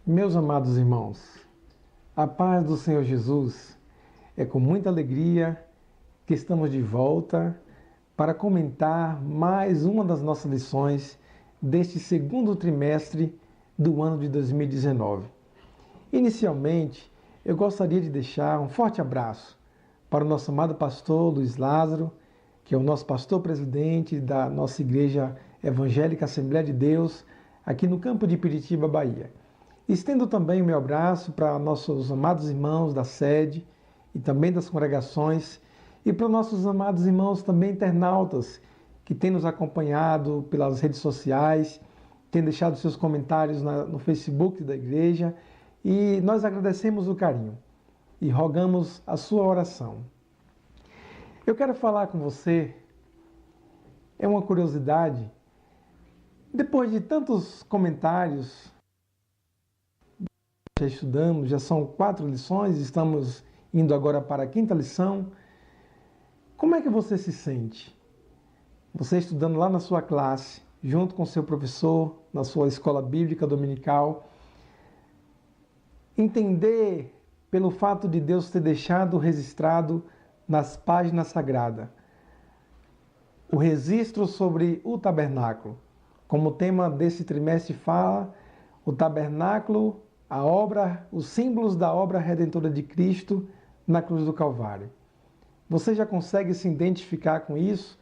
Meus amados irmãos, a paz do Senhor Jesus, é com muita alegria que estamos de volta para comentar mais uma das nossas lições deste segundo trimestre do ano de 2019. Inicialmente, eu gostaria de deixar um forte abraço para o nosso amado pastor Luiz Lázaro, que é o nosso pastor presidente da nossa Igreja Evangélica Assembleia de Deus, aqui no campo de Piritiba, Bahia. Estendo também o meu abraço para nossos amados irmãos da sede e também das congregações e para nossos amados irmãos também internautas que têm nos acompanhado pelas redes sociais, têm deixado seus comentários no Facebook da igreja e nós agradecemos o carinho e rogamos a sua oração. Eu quero falar com você, é uma curiosidade, depois de tantos comentários, já estudamos, já são 4 lições, estamos indo agora para a 5ª lição. Como é que você se sente? Você estudando lá na sua classe, junto com seu professor, na sua escola bíblica dominical, entender pelo fato de Deus ter deixado registrado nas páginas sagradas o registro sobre o tabernáculo. Como o tema desse trimestre fala, o tabernáculo, a obra, os símbolos da obra redentora de Cristo na cruz do Calvário. Você já consegue se identificar com isso?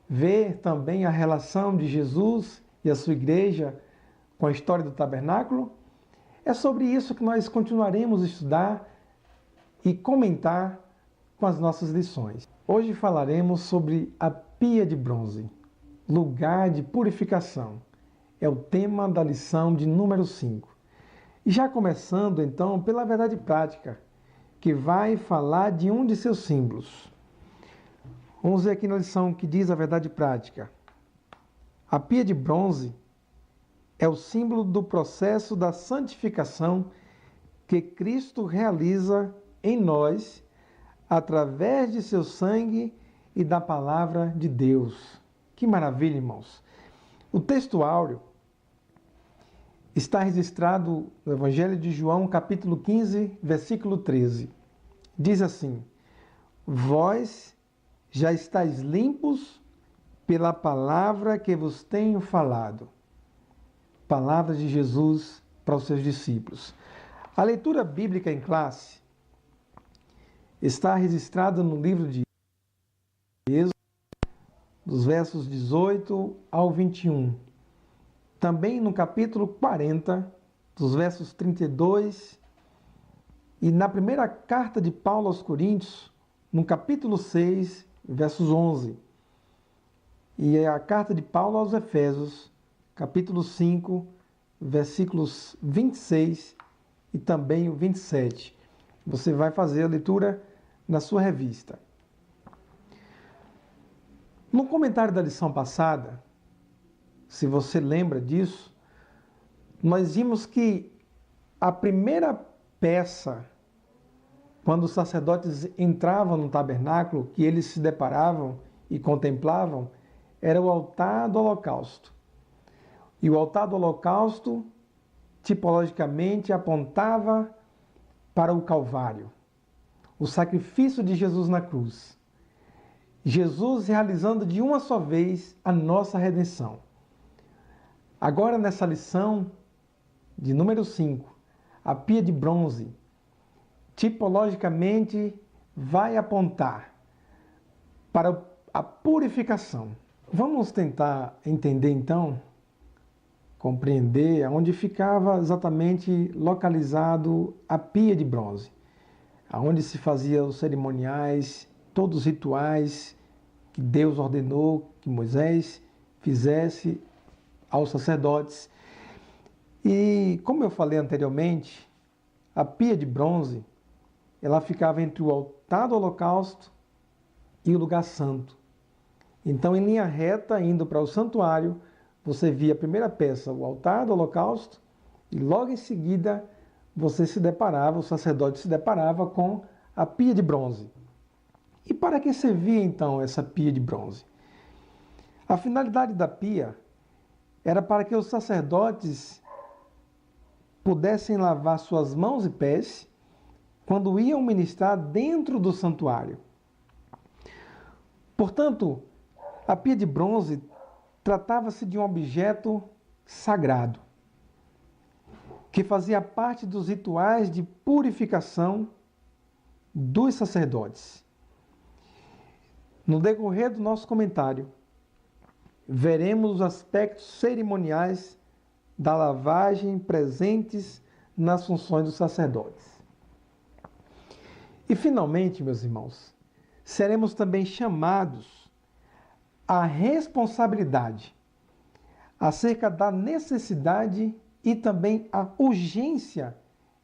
Ver também a relação de Jesus e a sua igreja com a história do tabernáculo? É sobre isso que nós continuaremos a estudar e comentar com as nossas lições. Hoje falaremos sobre a pia de bronze, lugar de purificação. É o tema da lição de número 5. Já começando então pela verdade prática, que vai falar de um de seus símbolos. Vamos ver aqui na lição que diz a verdade prática. A pia de bronze é o símbolo do processo da santificação que Cristo realiza em nós através de seu sangue e da palavra de Deus. Que maravilha, irmãos! O texto áureo está registrado no Evangelho de João, capítulo 15, versículo 13. Diz assim: Vós já estáis limpos pela palavra que vos tenho falado. Palavras de Jesus para os seus discípulos. A leitura bíblica em classe está registrada no livro de Êxodo, dos versos 18 ao 21. Também no capítulo 40, dos versos 32, e na primeira carta de Paulo aos Coríntios, no capítulo 6, versos 11. E a carta de Paulo aos Efésios, capítulo 5, versículos 26 e também o 27. Você vai fazer a leitura na sua revista. No comentário da lição passada, se você lembra disso, nós vimos que a primeira peça, quando os sacerdotes entravam no tabernáculo, que eles se deparavam e contemplavam, era o altar do holocausto. E o altar do holocausto, tipologicamente, apontava para o Calvário, o sacrifício de Jesus na cruz. Jesus realizando de uma só vez a nossa redenção. Agora, nessa lição de número 5, a pia de bronze, tipologicamente, vai apontar para a purificação. Vamos tentar entender, então, compreender onde ficava exatamente localizado a pia de bronze, aonde se faziam os cerimoniais, todos os rituais que Deus ordenou que Moisés fizesse aos sacerdotes. E, como eu falei anteriormente, a pia de bronze, ela ficava entre o altar do holocausto e o lugar santo. Então, em linha reta, indo para o santuário, você via a primeira peça, o altar do holocausto, e logo em seguida você se deparava, o sacerdote se deparava com a pia de bronze. E para que servia então essa pia de bronze? A finalidade da pia era para que os sacerdotes pudessem lavar suas mãos e pés quando iam ministrar dentro do santuário. Portanto, a pia de bronze tratava-se de um objeto sagrado, que fazia parte dos rituais de purificação dos sacerdotes. No decorrer do nosso comentário, veremos os aspectos cerimoniais da lavagem presentes nas funções dos sacerdotes. E finalmente, meus irmãos, seremos também chamados à responsabilidade acerca da necessidade e também a urgência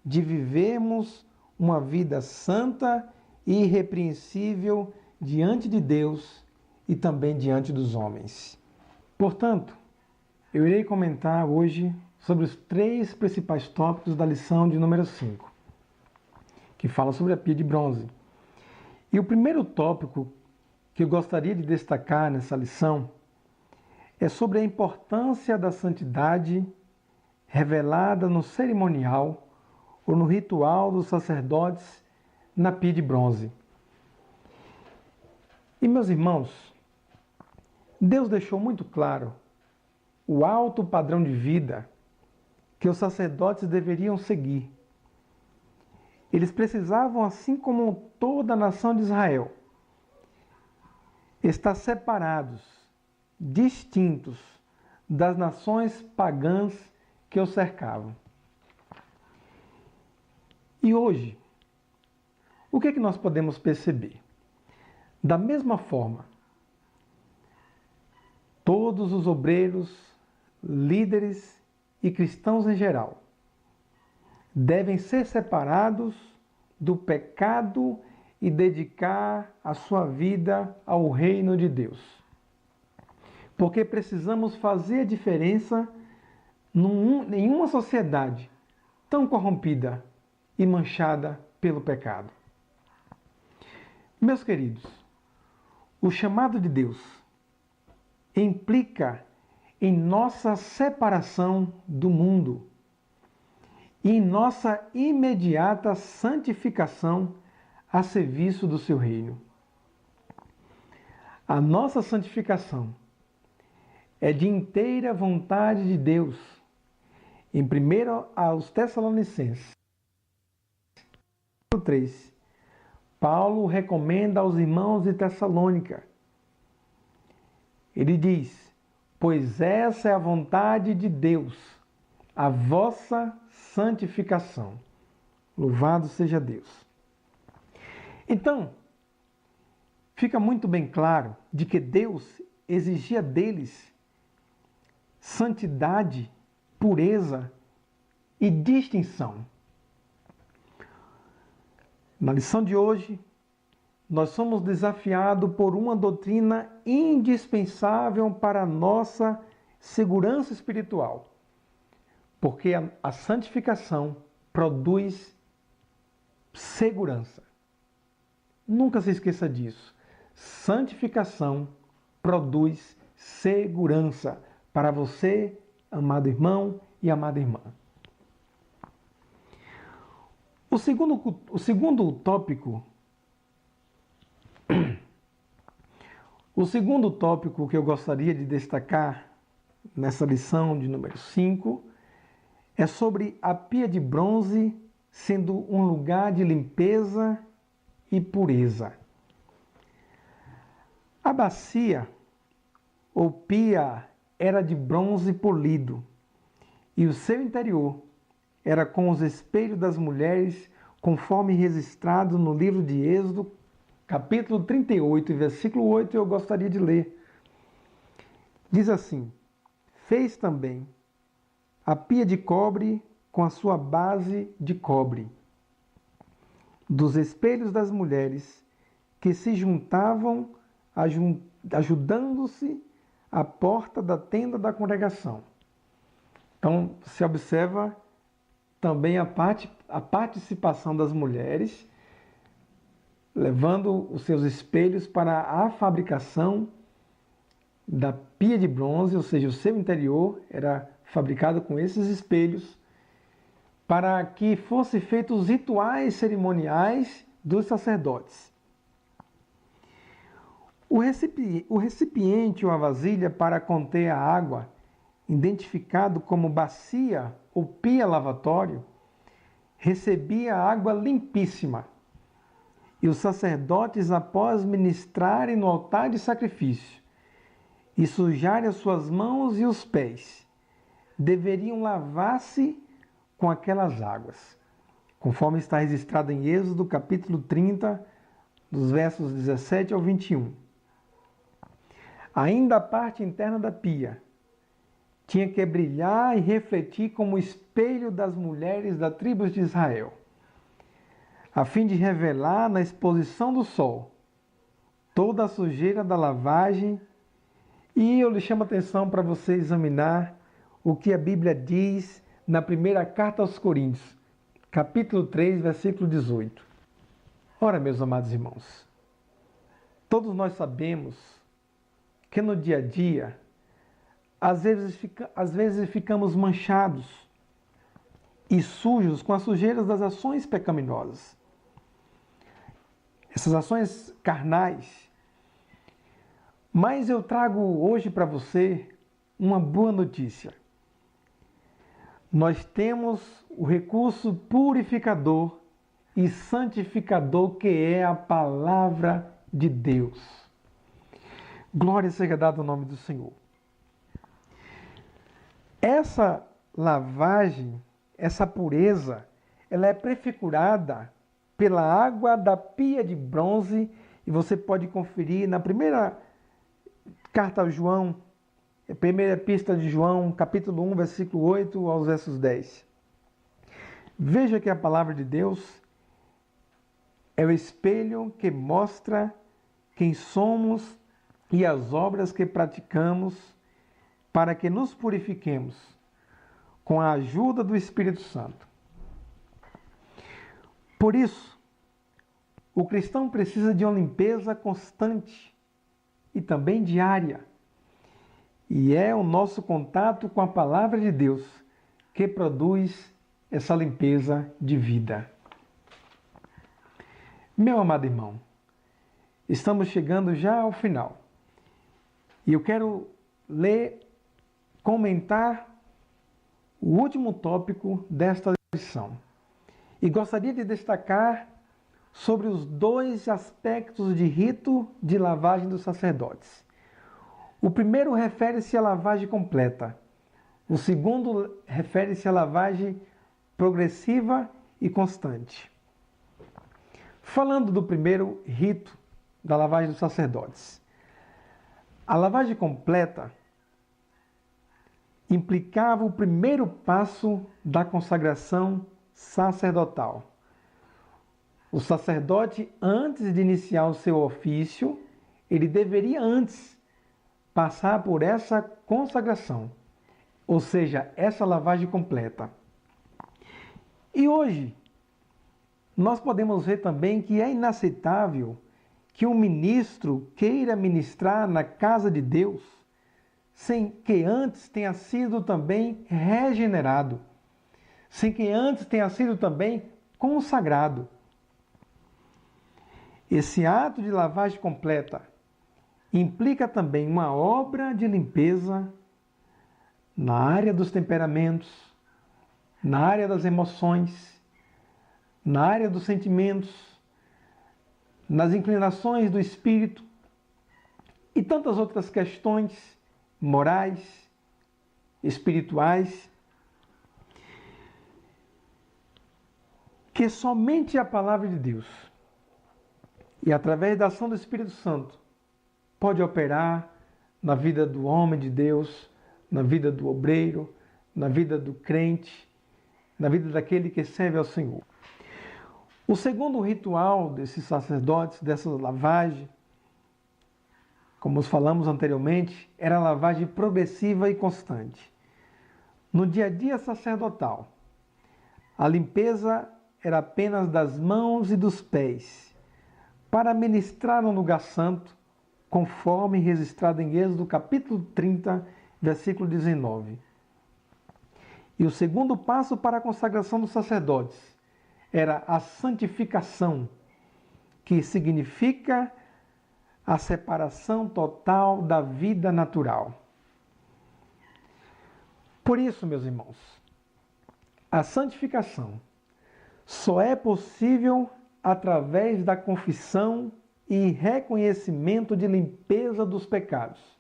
de vivermos uma vida santa e irrepreensível diante de Deus e também diante dos homens. Portanto, eu irei comentar hoje sobre os 3 principais tópicos da lição de número 5, que fala sobre a pia de bronze. E o primeiro tópico que eu gostaria de destacar nessa lição é sobre a importância da santidade revelada no cerimonial ou no ritual dos sacerdotes na pia de bronze. E, meus irmãos, Deus deixou muito claro o alto padrão de vida que os sacerdotes deveriam seguir. Eles precisavam, assim como toda a nação de Israel, estar separados, distintos das nações pagãs que os cercavam. E hoje, o que é que nós podemos perceber? Da mesma forma, todos os obreiros, líderes e cristãos em geral devem ser separados do pecado e dedicar a sua vida ao reino de Deus. Porque precisamos fazer a diferença em uma sociedade tão corrompida e manchada pelo pecado. Meus queridos, o chamado de Deus implica em nossa separação do mundo e em nossa imediata santificação a serviço do seu reino. A nossa santificação é de inteira vontade de Deus. Em 1 aos Tessalonicenses 3, Paulo recomenda aos irmãos de Tessalônica. Ele diz: pois essa é a vontade de Deus, a vossa santificação. Louvado seja Deus. Então, fica muito bem claro de que Deus exigia deles santidade, pureza e distinção. Na lição de hoje, nós somos desafiados por uma doutrina indispensável para a nossa segurança espiritual, porque a santificação produz segurança. Nunca se esqueça disso. Santificação produz segurança para você, amado irmão e amada irmã. O segundo tópico que eu gostaria de destacar nessa lição de número 5 é sobre a pia de bronze sendo um lugar de limpeza e pureza. A bacia ou pia era de bronze polido e o seu interior era com os espelhos das mulheres, conforme registrado no livro de Êxodo, capítulo 38, versículo 8, eu gostaria de ler. Diz assim: fez também a pia de cobre com a sua base de cobre, dos espelhos das mulheres que se juntavam, ajudando-se à porta da tenda da congregação. Então, se observa também a participação das mulheres, levando os seus espelhos para a fabricação da pia de bronze, ou seja, o seu interior era fabricado com esses espelhos, para que fossem feitos os rituais cerimoniais dos sacerdotes. O recipiente ou a vasilha para conter a água, identificado como bacia ou pia lavatório, recebia água limpíssima. E os sacerdotes, após ministrarem no altar de sacrifício e sujarem as suas mãos e os pés, deveriam lavar-se com aquelas águas, conforme está registrado em Êxodo capítulo 30, dos versos 17 ao 21. Ainda a parte interna da pia tinha que brilhar e refletir como o espelho das mulheres das tribos de Israel, a fim de revelar na exposição do sol toda a sujeira da lavagem. E eu lhe chamo a atenção para você examinar o que a Bíblia diz na primeira carta aos Coríntios, capítulo 3, versículo 18. Ora, meus amados irmãos, todos nós sabemos que no dia a dia, às vezes ficamos manchados e sujos com as sujeiras das ações pecaminosas. Essas ações carnais. Mas eu trago hoje para você uma boa notícia. Nós temos o recurso purificador e santificador que é a palavra de Deus. Glória seja dada ao nome do Senhor. Essa lavagem, essa pureza, ela é prefigurada pela água da pia de bronze, e você pode conferir na primeira carta a João, a primeira epístola de João, capítulo 1, versículo 8 aos versos 10. Veja que a palavra de Deus é o espelho que mostra quem somos e as obras que praticamos para que nos purifiquemos com a ajuda do Espírito Santo. Por isso, o cristão precisa de uma limpeza constante e também diária. E é o nosso contato com a palavra de Deus que produz essa limpeza de vida. Meu amado irmão, estamos chegando já ao final. E eu quero comentar o último tópico desta lição. E gostaria de destacar sobre os dois aspectos de rito de lavagem dos sacerdotes. O primeiro refere-se à lavagem completa. O segundo refere-se à lavagem progressiva e constante. Falando do primeiro rito da lavagem dos sacerdotes. A lavagem completa implicava o primeiro passo da consagração sacerdotal. O sacerdote, antes de iniciar o seu ofício, ele deveria antes passar por essa consagração, ou seja, essa lavagem completa. E hoje, nós podemos ver também que é inaceitável que um ministro queira ministrar na casa de Deus sem que antes tenha sido também regenerado, sem que antes tenha sido também consagrado. Esse ato de lavagem completa implica também uma obra de limpeza na área dos temperamentos, na área das emoções, na área dos sentimentos, nas inclinações do espírito e tantas outras questões morais, espirituais, que somente a palavra de Deus e através da ação do Espírito Santo pode operar na vida do homem de Deus, na vida do obreiro, na vida do crente, na vida daquele que serve ao Senhor. O segundo ritual desses sacerdotes, dessa lavagem, como falamos anteriormente, era a lavagem progressiva e constante. No dia a dia sacerdotal, a limpeza era apenas das mãos e dos pés, para ministrar no lugar santo, conforme registrado em Êxodo capítulo 30, versículo 19. E o segundo passo para a consagração dos sacerdotes era a santificação, que significa a separação total da vida natural. Por isso, meus irmãos, a santificação só é possível através da confissão e reconhecimento de limpeza dos pecados.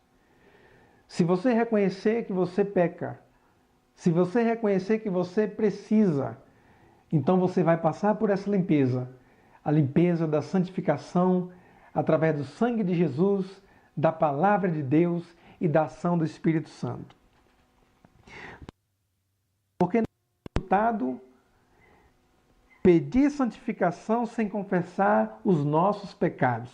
Se você reconhecer que você peca, se você reconhecer que você precisa, então você vai passar por essa limpeza, a limpeza da santificação através do sangue de Jesus, da palavra de Deus e da ação do Espírito Santo. Porque não é resultado pedir santificação sem confessar os nossos pecados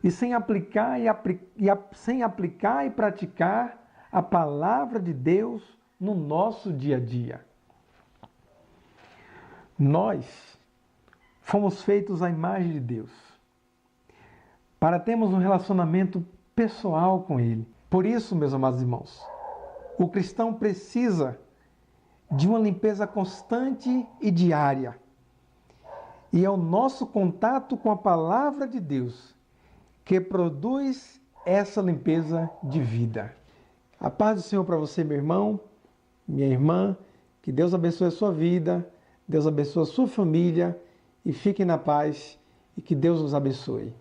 e sem aplicar e praticar a palavra de Deus no nosso dia a dia. Nós fomos feitos à imagem de Deus, para termos um relacionamento pessoal com Ele. Por isso, meus amados irmãos, o cristão precisa de uma limpeza constante e diária. E é o nosso contato com a palavra de Deus que produz essa limpeza de vida. A paz do Senhor para você, meu irmão, minha irmã, que Deus abençoe a sua vida, Deus abençoe a sua família e fiquem na paz e que Deus os abençoe.